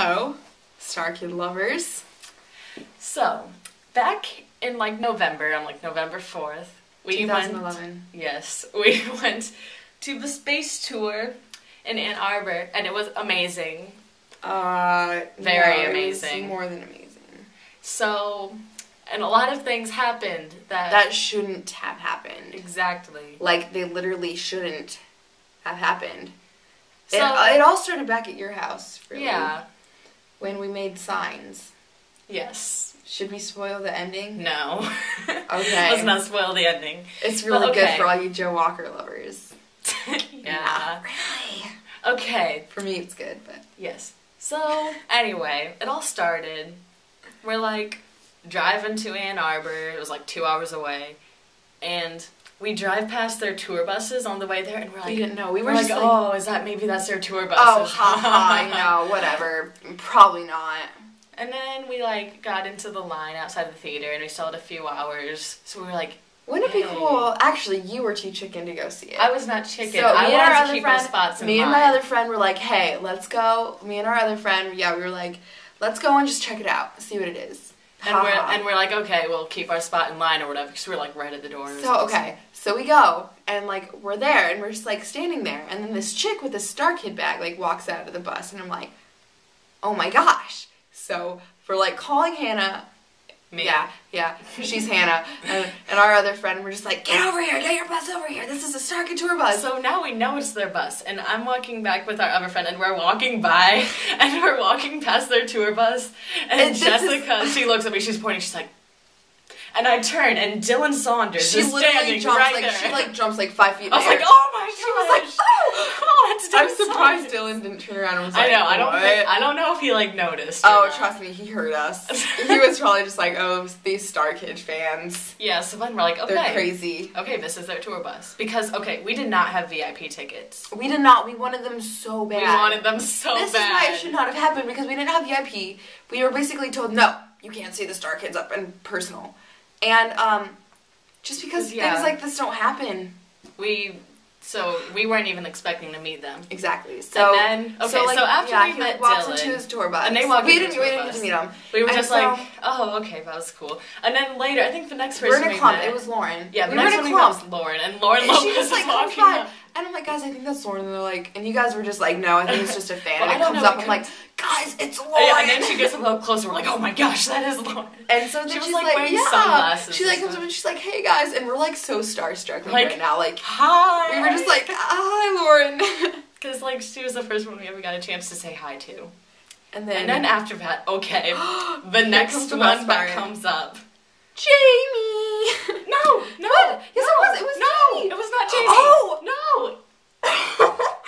Hello, StarKid lovers. So, back in like November, on like November 4th, we 2011. we went to the space tour in Ann Arbor, and it was amazing. Very amazing. It was more than amazing. So, and a lot of things happened that shouldn't have happened. Exactly. Like, they literally shouldn't have happened. So, it all started back at your house, really. Yeah. When we made signs. Yes. Should we spoil the ending? No. Okay. Let's not spoil the ending. It's really good for all you Joe Walker lovers. Yeah. Not really. Okay. For me, it's good, but... Yes. So, anyway, it all started. We're, like, driving to Ann Arbor. It was, like, 2 hours away. And we drive past their tour buses on the way there, and we're like... We didn't know. We were were just like, oh, maybe that's their tour buses. Oh, haha, no, whatever. Probably not. And then we, like, got into the line outside the theater, and we still had a few hours. So we were like... Wouldn't it be cool? Actually, you were too chicken to go see it. I was not chicken. So I wanted to keep our spots in line. Me and my other friend were like, hey, let's go. Me and our other friend, we were like, let's go and just check it out, see what it is. And we're like, okay, we'll keep our spot in line or whatever, because we're like right at the door. So we go, and like, we're there, and we're just like standing there, and then this chick with a StarKid bag like walks out of the bus, and I'm like, oh my gosh. So we're like calling Hannah. Me. Yeah, she's Hannah, and our other friend, we're just like, get over here, get your bus over here, this is a StarKid tour bus. So now we know it's their bus, and I'm walking back with our other friend, and we're walking by, and we're walking past their tour bus, and Jessica, she looks at me, she's pointing, she's like, and I turn, and Dylan Saunders is standing right there. She like jumps like 5 feet in the air. I was like, oh my gosh. She was like, oh, it's Dylan I'm surprised Saunders. Dylan didn't turn around and was like, I don't know if he like noticed. Oh, trust me, he heard us. He was probably just like, oh, these StarKid fans. Yeah, so then we're like, okay. They're crazy. Okay, this is their tour bus. Because, okay, we did not have VIP tickets. We did not. We wanted them so bad. We wanted them so bad. This is why it should not have happened, because we didn't have VIP. We were basically told, no, you can't see the StarKids up in personal. And, just because things like this don't happen. So we weren't even expecting to meet them. Exactly. So, and then, so after we met walks Dylan, into his tour bus. And they walked we didn't get to meet him. We were just like, oh, okay, that was cool. And then later, I think the next person we were in a clump. It was Lauren. Yeah, the next one we met was Lauren. And Lauren Lopez she just like comes by. And I'm like, guys, I think that's Lauren. And they're like, and you guys were just like, no, I think it's just a fan. Well, and it comes up, I'm like, guys, it's Lauren. Yeah, and then she gets a little closer. We're like, oh my gosh, that is Lauren. And so then she was she's like wearing sunglasses. She like comes up and she's like, hey guys, and we're like so starstruck right now, like, hi. We were just like, hi, Lauren. Because like she was the first one we ever got a chance to say hi to. And then after that, okay, the next one that comes up. Jamie! No! What? Yes, it was no! Jamie! It was not Jamie! Oh! No!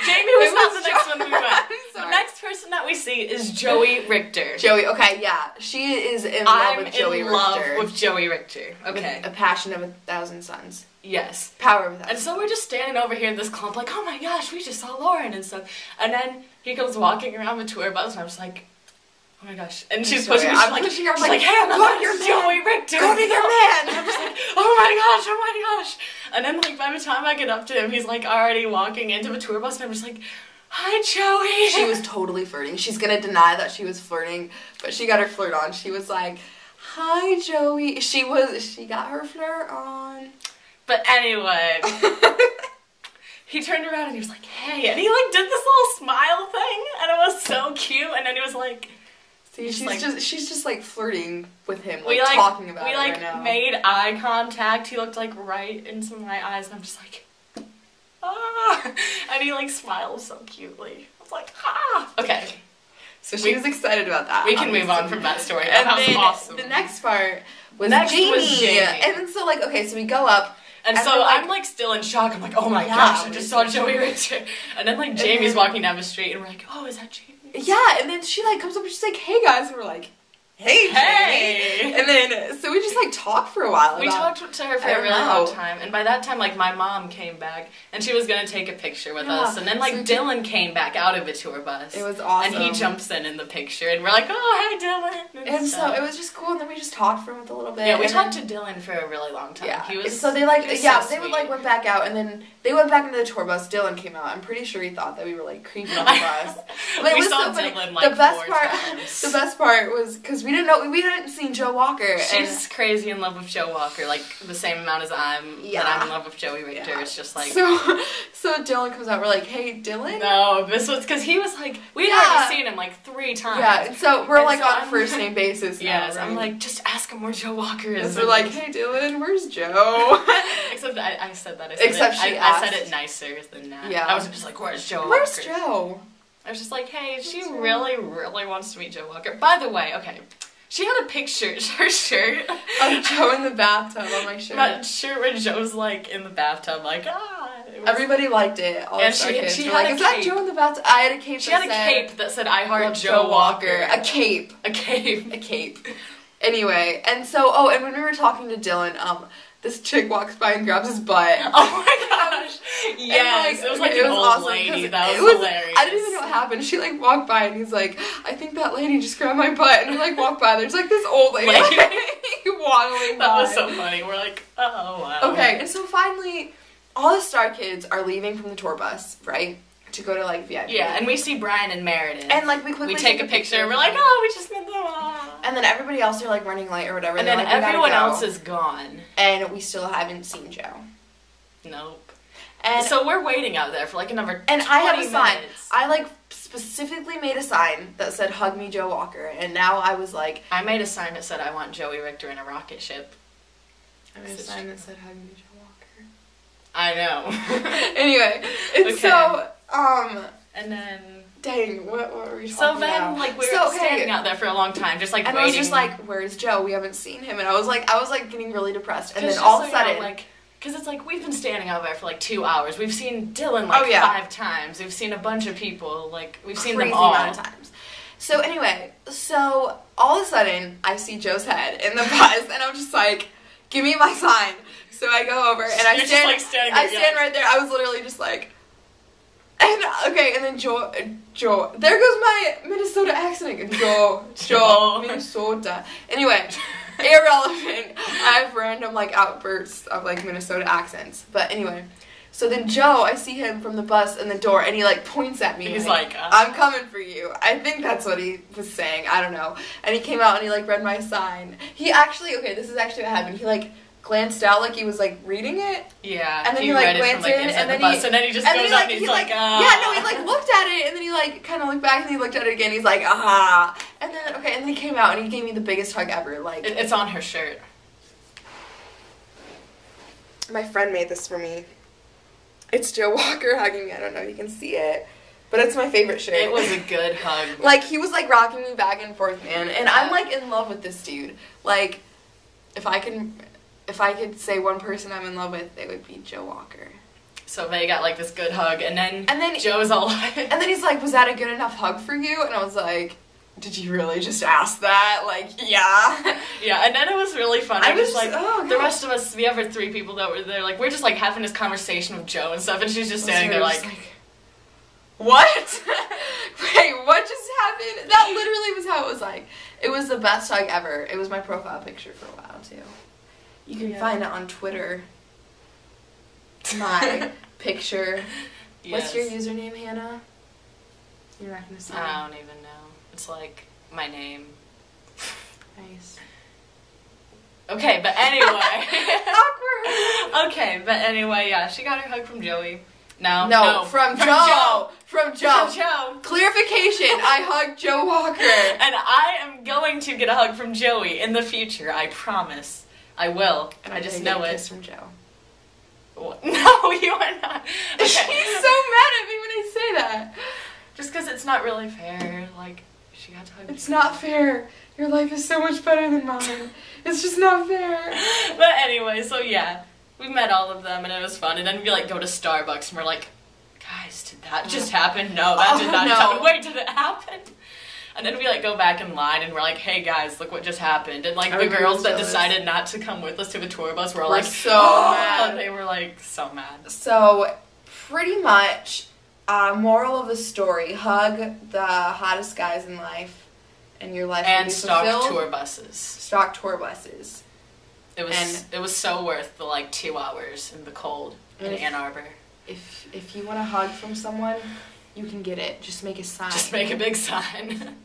Jamie was not the next one we met. The next person that we see is Joey Richter. Joey, okay, yeah. She is in love with Joey Richter. I'm in love with Joey Richter. Okay. With a passion of 1,000 suns. Yes. Power of 1,000. And so we're just standing over here in this clump like, oh my gosh, we just saw Lauren and stuff. And then he comes walking around the tour bus and I'm just like, oh my gosh. And she's pushing me. She's like, hey, I'm not Joey Richter. Go to your man. And I'm just like, oh my gosh. And then like by the time I get up to him, he's like already walking into the tour bus and I'm just like, hi, Joey. She was totally flirting. She's gonna deny that she was flirting, but she got her flirt on. She was like, hi, Joey. She got her flirt on. But anyway, he turned around and he was like, hey. And he like did this little smile thing and it was so cute. And then he was like, see, she's just like flirting with him, like talking about it right now. We made eye contact. He looked like right into my eyes and I'm just like, ah. And he like smiled so cutely. I was like, ah. Okay. So she was excited about that. We can move on from that story. And that was awesome. The next part was Jamie. And then so like, okay, so we go up. And so I'm like still in shock. I'm like, oh my gosh, I just saw Joey Richter. And then like Jamie's walking down the street and we're like, oh, is that Jamie? Yeah, and then she like comes up and she's like, hey guys, and we're like, hey, Jamie. And then, so we just, like, talked for a while. We talked to her for a really long time. And by that time, like, my mom came back, and she was going to take a picture with us. And then, like, Dylan came back out of a tour bus. It was awesome. And he jumps in the picture, and we're like, oh, hi, Dylan. And so it was just cool, and then we just talked for him a little bit. Yeah, we talked to Dylan for a really long time. Yeah. He was so they, like, so they would, like, went back out, and then they went back into the tour bus. Dylan came out. I'm pretty sure he thought that we were, like, creeping on the bus. But it was saw so funny. Dylan, like, the best 4 part, times. The best part was, because we didn't see Joe Walker. She's crazy in love with Joe Walker, like, the same amount as that I'm in love with Joey Richter. Yeah. It's just, like... So Dylan comes out, we're like, hey, Dylan? No, this was, because he was, like, we'd already seen him, like, 3 times. Yeah, so we're, like, on first name basis now. Yes, right? I'm like, just ask him where Joe Walker is. So we're like, hey, Dylan, where's Joe? Except I said that. I said it nicer than that. Yeah. I wasn't just like, where's Joe Walker? Where's Joe? I was just like, hey, she really, really wants to meet Joe Walker. By the way, okay, she had a picture, her shirt. Of Joe in the bathtub on my shirt. My shirt where Joe's, like, in the bathtub, like, Everybody liked it. All and she had like, is that Joe in the bathtub? I had a cape. She had a cape that said, I heart Joe Walker. A cape. A cape. A cape. Anyway, and so, and when we were talking to Dylan, this chick walks by and grabs his butt. Oh my gosh. Yes, like, it was like an old awesome lady. That was hilarious. I didn't even know what happened. She, like, walked by and he's like, I think that lady just grabbed my butt. And we, like, walked by. There's, like, this old lady waddling by. That was so funny. We're like, oh, wow. Okay, and so finally, all the Star Kids are leaving from the tour bus, right? To go to, like, VIP. Yeah, and we see Brian and Meredith. And, like, we quickly take a picture and we're like, oh, we just met them all. And then everybody else are, like, running late or whatever. And then like, everyone else is gone. And we still haven't seen Joe. Nope. And so we're waiting out there for, like, another 20 minutes. And I have a sign. I, like, specifically made a sign that said, hug me, Joe Walker. And now I was like... I made a sign that said, I want Joey Richter in a rocket ship. I made a sign that said, hug me, Joe Walker. I know. Anyway, and so, and then... Dang, what were we talking about? So then, about? like, we were standing out there for a long time, just, like, and waiting. I was just like, where's Joe? We haven't seen him. And I was like, getting really depressed. And then all of a sudden... like, because it's like, we've been standing out there for, like, 2 hours. We've seen Dylan, like, 5 times. We've seen a bunch of people. Like, we've seen them all. Crazy amount of times. So anyway, so all of a sudden, I see Joe's head in the bus, and I'm just like, give me my sign. So I go over, and I stand, just, like, stand right there. I was literally just like... And, okay, and then Joe, there goes my Minnesota accent again. Joe, Minnesota. Anyway, irrelevant. I have random, like, outbursts of, like, Minnesota accents. But anyway, so then Joe, I see him from the bus in the door, and he, like, points at me. He's like, I'm coming for you. I think that's what he was saying. I don't know. And he came out, and he, like, read my sign. He actually, okay, this is actually what happened. He, like... glanced out like he was, like, reading it. Yeah. And then he like, glanced in, and then he just goes up and he's like, ah. Yeah, no, he, like, looked at it, and then he, like, kind of looked back, and he looked at it again, he's like, aha. And then, okay, and then he came out, and he gave me the biggest hug ever, like. It's on her shirt. My friend made this for me. It's Joe Walker hugging me. I don't know if you can see it. But it's my favorite shirt. It was a good hug. Like, he was, like, rocking me back and forth, man. And I'm, like, in love with this dude. Like, if I could say one person I'm in love with, it would be Joe Walker. So they got, like, this good hug, and then Joe's all like... And then he's like, was that a good enough hug for you? And I was like, did you really just ask that? Like, yeah. Yeah, and then it was really fun. I was just, like, oh, the rest of us, the other 3 people that were there, like, we're just, like, having this conversation with Joe and stuff, and she's just standing there, like... What? Wait, what just happened? That literally was how it was like. It was the best hug ever. It was my profile picture for a while, too. You can find it on Twitter. My picture. Yes. What's your username, Hannah? You're not going to say. I don't even know. It's like my name. Nice. Okay, but anyway. Awkward. Okay, but anyway, yeah, she got her hug from Joey. No, from Joe. From Joe. From Joe. Clarification, I hugged Joe Walker. And I am going to get a hug from Joey in the future, I promise. I will. And I just know it. Kiss from Joe. What? No, you are not. Okay. She's so mad at me when I say that. Just because it's not really fair. Like, she got to hug It's not fair. Your life is so much better than mine. It's just not fair. But anyway, so yeah. We met all of them and it was fun. And then we, like, go to Starbucks and we're like, guys, did that just happen? No, that did not just happen. Wait, did it happen? And And then we like go back in line and we're like, hey guys, look what just happened. And like the girls that decided not to come with us to the tour bus were like so mad. They were like so mad. So pretty much, moral of the story: hug the hottest guys in life, and your life and will be fulfilled. stock tour buses. Stock tour buses. It was so worth the like 2 hours in the cold in Ann Arbor. If you want a hug from someone, you can get it. Just make a sign. Just make a big sign.